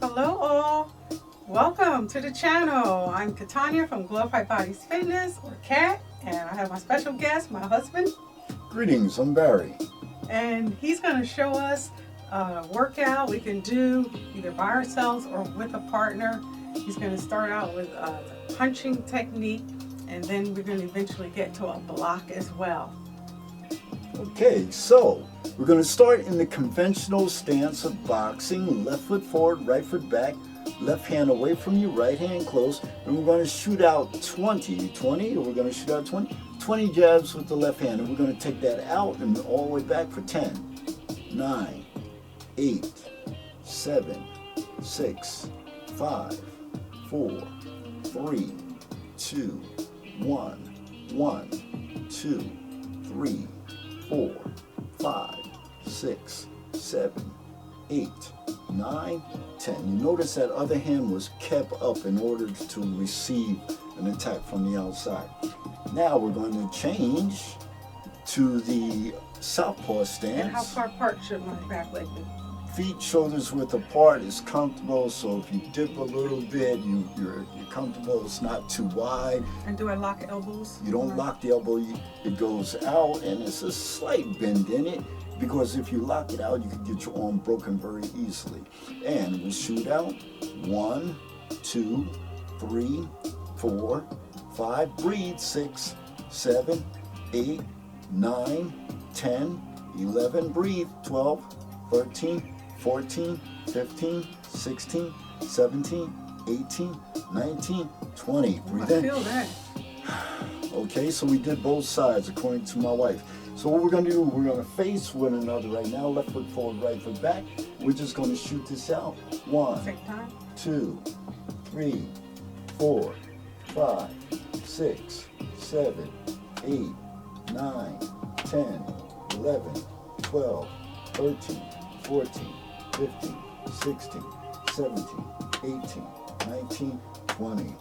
Hello all, welcome to the channel. I'm Katanya from Glorified Bodies Fitness, or Kat, and I have my special guest, my husband. Greetings, I'm Barry. And he's going to show us a workout we can do either by ourselves or with a partner. He's going to start out with a punching technique, and then we're going to eventually get to a block as well. Okay, so we're going to start in the conventional stance of boxing. Left foot forward, right foot back, left hand away from you, right hand close, and we're going to shoot out 20, we're going to shoot out 20 jabs with the left hand, and we're going to take that out and all the way back for 10, 9, 8, 7, 6, 5, 4, 3, 2, 1, 1, 2, 3, 4, 5, 6, 7, 8, 9, 10. You notice that other hand was kept up in order to receive an attack from the outside. Now we're going to change to the southpaw stance. And how far apart should my back leg be? Feet shoulders width apart is comfortable, so if you dip a little bit, you're comfortable. It's not too wide. And do I lock elbows? You don't lock the elbow, it goes out, and it's a slight bend in it, because if you lock it out, you can get your arm broken very easily. And we'll shoot out 1, 2, 3, 4, 5, breathe, 6, 7, 8, 9, 10, 11, breathe, 12, 13, 14, 15, 16, 17, 18, 19, 20. Breathe in. I feel that. Okay, so we did both sides according to my wife. So what we're going to do, we're going to face one another right now. Left foot forward, right foot back. We're just going to shoot this out. 1, Take time. 2, 3, 4, 5, 6, 7, 8, 9, 10, 11, 12, 13, 14, 15, 16, 17, 18, 19, 20.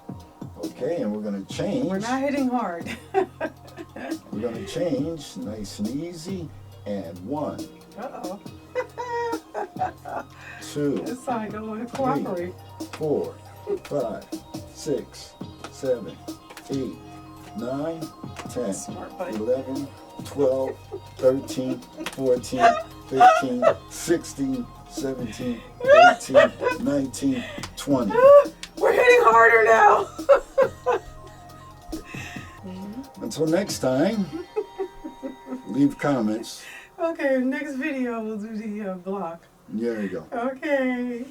Okay, and we're going to change. We're not hitting hard. We're going to change nice and easy. And 1, Uh-oh. 2, This side don't want to cooperate. 4, 5, 6, 7, 8, 9, 10, Smart buddy. 11, 12, 13, 14, 15, 16, 17, 18, 19, 20. We're hitting harder now. Until next time, leave comments. Okay, next video we'll do the block. There you go. Okay.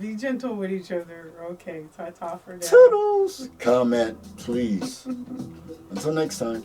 Be gentle with each other. Okay, ta-ta for now. Toodles! Comment, please. Until next time.